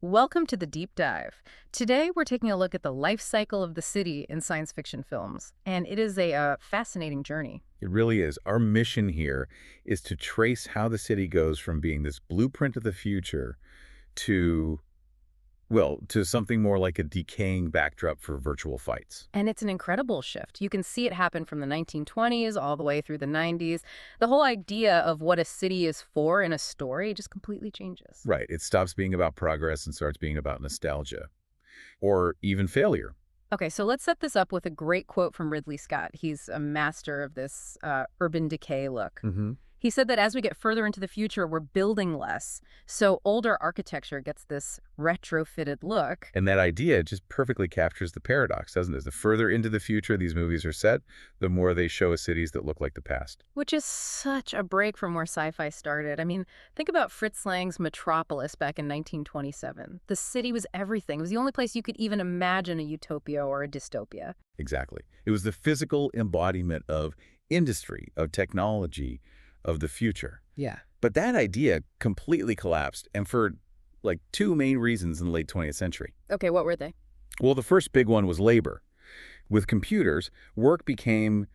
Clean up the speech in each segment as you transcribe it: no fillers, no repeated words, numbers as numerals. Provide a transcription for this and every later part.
Welcome to the Deep Dive. Today, we're taking a look at the life cycle of the city in science fiction films, and it is a fascinating journey. It really is. Our mission here is to trace how the city goes from being this blueprint of the future to, to something more like a decaying backdrop for virtual fights. And it's an incredible shift. You can see it happen from the 1920s all the way through the 90s. The whole idea of what a city is for in a story just completely changes. Right. It stops being about progress and starts being about nostalgia or even failure. Okay, so let's set this up with a great quote from Ridley Scott. He's a master of this urban decay look. He said that as we get further into the future, we're building less. So older architecture gets this retrofitted look. And that idea just perfectly captures the paradox, doesn't it? The further into the future these movies are set, the more they show us cities that look like the past. Which is such a break from where sci-fi started. I mean, think about Fritz Lang's Metropolis back in 1927. The city was everything. It was the only place you could even imagine a utopia or a dystopia. Exactly. It was the physical embodiment of industry, of technology, of the future. Yeah. But that idea completely collapsed, and for like two main reasons in the late 20th century. Okay, what were they? Well, the first big one was labor. With computers, work became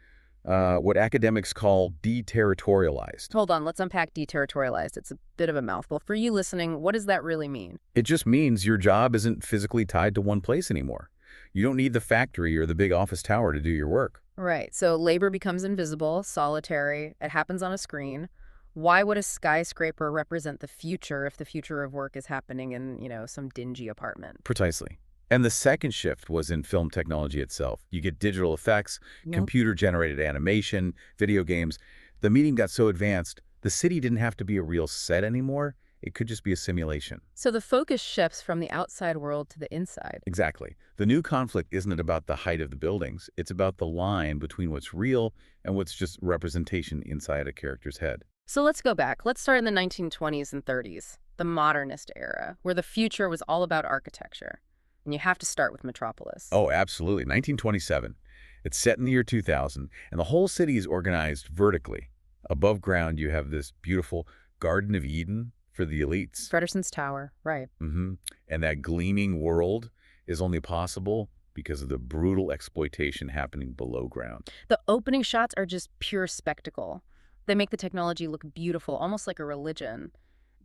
what academics call deterritorialized. Hold on, let's unpack deterritorialized. It's a bit of a mouthful. For you listening, what does that really mean? It just means your job isn't physically tied to one place anymore. You don't need the factory or the big office tower to do your work. Right, so labor becomes invisible, solitary, it happens on a screen. Why would a skyscraper represent the future if the future of work is happening in, some dingy apartment? Precisely. And the second shift was in film technology itself. You get digital effects, Yep. computer-generated animation, video games. The medium got so advanced, the city didn't have to be a real set anymore. It could just be a simulation. So the focus shifts from the outside world to the inside. Exactly. The new conflict isn't about the height of the buildings. It's about the line between what's real and what's just representation inside a character's head. So let's go back. Let's start in the 1920s and 30s, the modernist era, where the future was all about architecture. And you have to start with Metropolis. Oh, absolutely. 1927. It's set in the year 2000, and the whole city is organized vertically. Above ground, you have this beautiful Garden of Eden for the elites. Frederson's Tower, right. And that gleaming world is only possible because of the brutal exploitation happening below ground. The opening shots are just pure spectacle. They make the technology look beautiful, almost like a religion.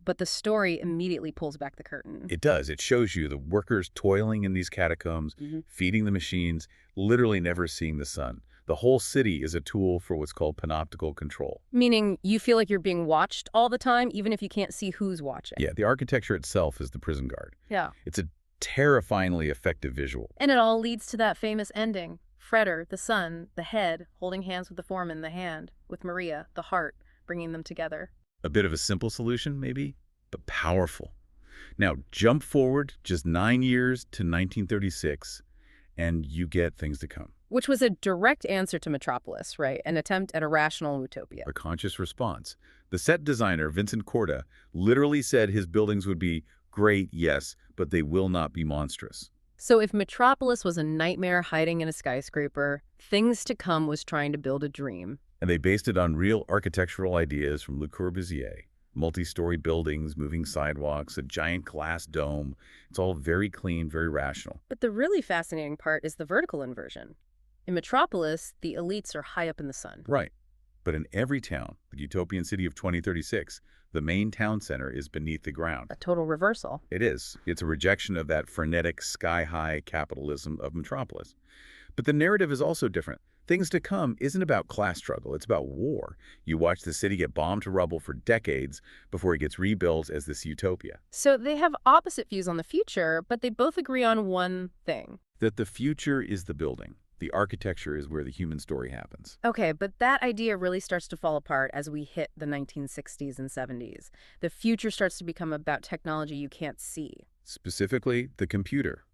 But the story immediately pulls back the curtain. It does. It shows you the workers toiling in these catacombs, feeding the machines, literally never seeing the sun. The whole city is a tool for what's called panoptical control. Meaning you feel like you're being watched all the time, even if you can't see who's watching. Yeah, the architecture itself is the prison guard. Yeah. It's a terrifyingly effective visual. And it all leads to that famous ending. Freder, the son, the head, holding hands with the foreman, the hand, with Maria, the heart, bringing them together. A bit of a simple solution, maybe, but powerful. Now, jump forward just 9 years to 1936, and you get things to come. Which was a direct answer to Metropolis, right? An attempt at a rational utopia. A conscious response. The set designer, Vincent Corda, literally said his buildings would be great, yes, but they will not be monstrous. So if Metropolis was a nightmare hiding in a skyscraper, Things to Come was trying to build a dream. And they based it on real architectural ideas from Le Corbusier. Multi-story buildings, moving sidewalks, a giant glass dome. It's all very clean, very rational. But the really fascinating part is the vertical inversion. In Metropolis, the elites are high up in the sun. Right. But in every town, the utopian city of 2036, the main town center is beneath the ground. A total reversal. It is. It's a rejection of that frenetic, sky-high capitalism of Metropolis. But the narrative is also different. Things to Come isn't about class struggle. It's about war. You watch the city get bombed to rubble for decades before it gets rebuilt as this utopia. So they have opposite views on the future, but they both agree on one thing. That the future is the building. The architecture is where the human story happens. Okay, but that idea really starts to fall apart as we hit the 1960s and 70s. The future starts to become about technology you can't see. Specifically, the computer.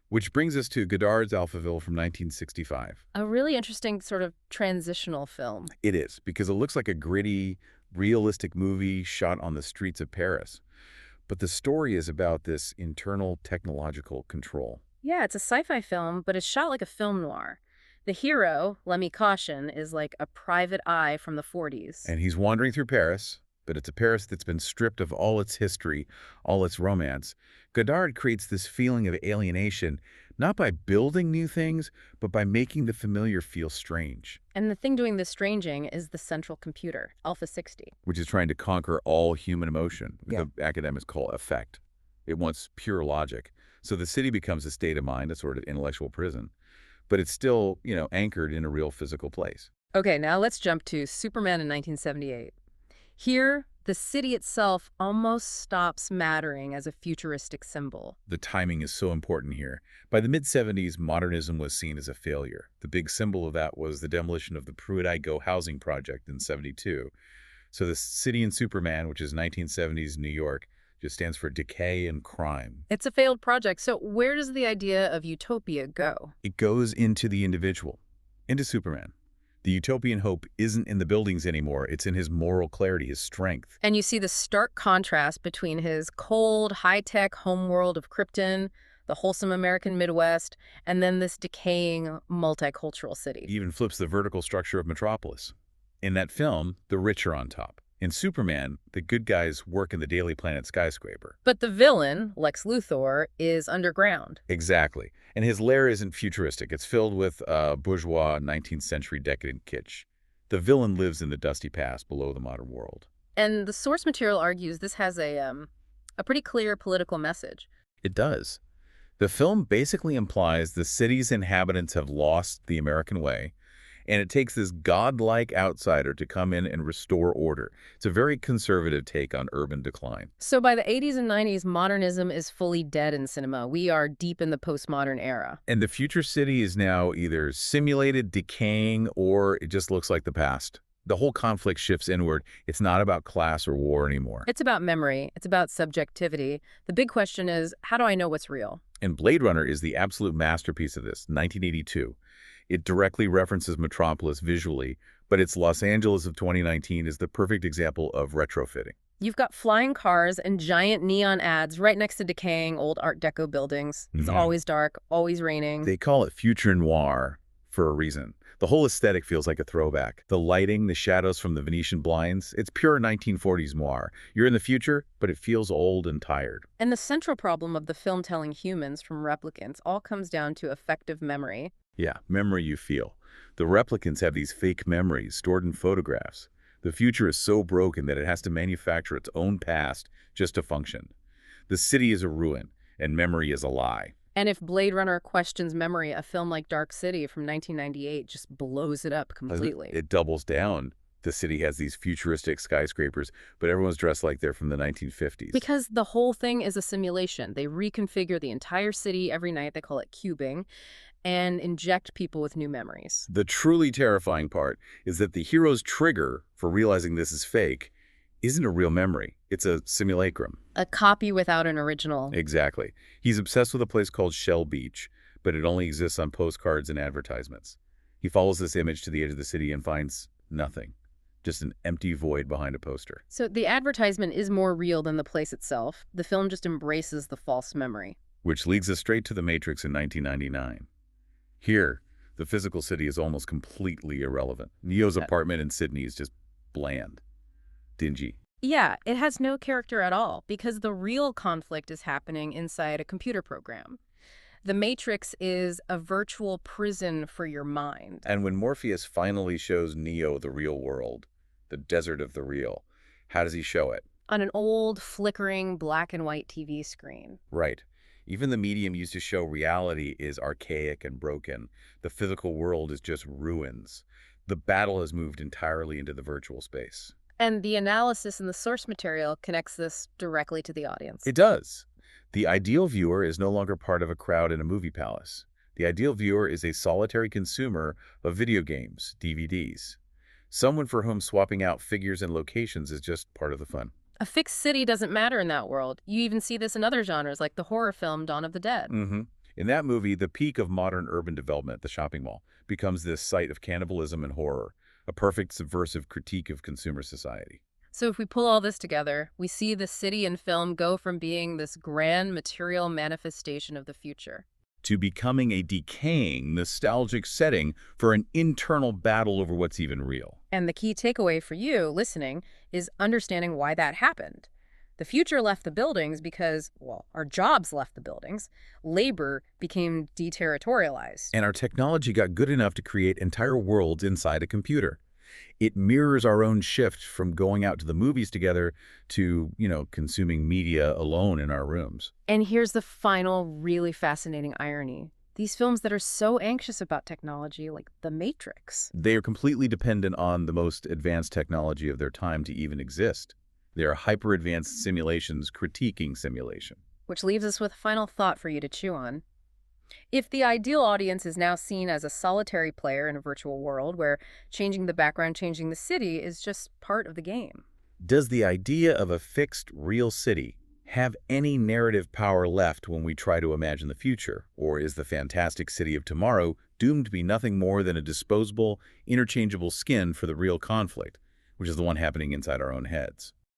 Which brings us to Godard's Alphaville from 1965. A really interesting sort of transitional film. It is, because it looks like a gritty, realistic movie shot on the streets of Paris. But the story is about this internal technological control. Yeah, it's a sci-fi film, but it's shot like a film noir. The hero, let me caution, is like a private eye from the 40s. And he's wandering through Paris, but it's a Paris that's been stripped of all its history, all its romance. Godard creates this feeling of alienation, not by building new things, but by making the familiar feel strange. And the thing doing the stranging is the central computer, Alpha 60. Which is trying to conquer all human emotion, Yeah. the academics call affect. It wants pure logic. So the city becomes a state of mind, a sort of intellectual prison. But it's still, anchored in a real physical place. Okay, now let's jump to Superman in 1978. Here, the city itself almost stops mattering as a futuristic symbol. The timing is so important here. By the mid-70s, modernism was seen as a failure. The big symbol of that was the demolition of the Pruitt-Igoe housing project in '72. So the city in Superman, which is 1970s New York, just stands for decay and crime. It's a failed project, so where does the idea of utopia go? It goes into the individual, into Superman. The utopian hope isn't in the buildings anymore. It's in his moral clarity, his strength. And you see the stark contrast between his cold, high-tech homeworld of Krypton, the wholesome American Midwest, and then this decaying multicultural city. He even flips the vertical structure of Metropolis. In that film, the rich are on top. In Superman, the good guys work in the Daily Planet skyscraper. But the villain, Lex Luthor, is underground. Exactly. And his lair isn't futuristic. It's filled with bourgeois 19th century decadent kitsch. The villain lives in the dusty past below the modern world. And the source material argues this has a pretty clear political message. It does. The film basically implies the city's inhabitants have lost the American way, and it takes this godlike outsider to come in and restore order. It's a very conservative take on urban decline. So by the 80s and 90s, modernism is fully dead in cinema. We are deep in the postmodern era. And the future city is now either simulated, decaying, or it just looks like the past. The whole conflict shifts inward. It's not about class or war anymore. It's about memory. It's about subjectivity. The big question is, how do I know what's real? And Blade Runner is the absolute masterpiece of this, 1982. It directly references Metropolis visually, but its Los Angeles of 2019 is the perfect example of retrofitting. You've got flying cars and giant neon ads right next to decaying old Art Deco buildings. It's always dark, always raining. They call it future noir for a reason. The whole aesthetic feels like a throwback. The lighting, the shadows from the Venetian blinds, it's pure 1940s noir. You're in the future, but it feels old and tired. And the central problem of the film telling humans from replicants all comes down to affective memory. Yeah, memory you feel. The replicants have these fake memories stored in photographs. The future is so broken that it has to manufacture its own past just to function. The city is a ruin, and memory is a lie. And if Blade Runner questions memory, a film like Dark City from 1998 just blows it up completely. It doubles down. The city has these futuristic skyscrapers, but everyone's dressed like they're from the 1950s. Because the whole thing is a simulation. They reconfigure the entire city every night. They call it cubing, and inject people with new memories. The truly terrifying part is that the hero's trigger for realizing this is fake isn't a real memory. It's a simulacrum. A copy without an original. Exactly. He's obsessed with a place called Shell Beach, but it only exists on postcards and advertisements. He follows this image to the edge of the city and finds nothing. Just an empty void behind a poster. So the advertisement is more real than the place itself. The film just embraces the false memory. Which leads us straight to The Matrix in 1999. Here, the physical city is almost completely irrelevant. Neo's apartment in Sydney is just bland, dingy. Yeah, it has no character at all because the real conflict is happening inside a computer program. The Matrix is a virtual prison for your mind. And when Morpheus finally shows Neo the real world, the desert of the real, how does he show it? On an old, flickering black and white TV screen. Right. Even the medium used to show reality is archaic and broken. The physical world is just ruins. The battle has moved entirely into the virtual space. And the analysis in the source material connects this directly to the audience. It does. The ideal viewer is no longer part of a crowd in a movie palace. The ideal viewer is a solitary consumer of video games, DVDs. Someone for whom swapping out figures and locations is just part of the fun. A fixed city doesn't matter in that world. You even see this in other genres like the horror film Dawn of the Dead. In that movie, the peak of modern urban development, the shopping mall, becomes this site of cannibalism and horror, a perfect subversive critique of consumer society. So if we pull all this together, we see the city in film go from being this grand material manifestation of the future to becoming a decaying, nostalgic setting for an internal battle over what's even real. And the key takeaway for you listening is understanding why that happened. The future left the buildings because, well, our jobs left the buildings. Labor became deterritorialized. And our technology got good enough to create entire worlds inside a computer. It mirrors our own shift from going out to the movies together to, consuming media alone in our rooms. And here's the final really fascinating irony. These films that are so anxious about technology, like The Matrix. They are completely dependent on the most advanced technology of their time to even exist. They are hyper-advanced simulations critiquing simulation. Which leaves us with a final thought for you to chew on. If the ideal audience is now seen as a solitary player in a virtual world where changing the background, changing the city is just part of the game. Does the idea of a fixed, real city have any narrative power left when we try to imagine the future? Or is the fantastic city of tomorrow doomed to be nothing more than a disposable, interchangeable skin for the real conflict, which is the one happening inside our own heads?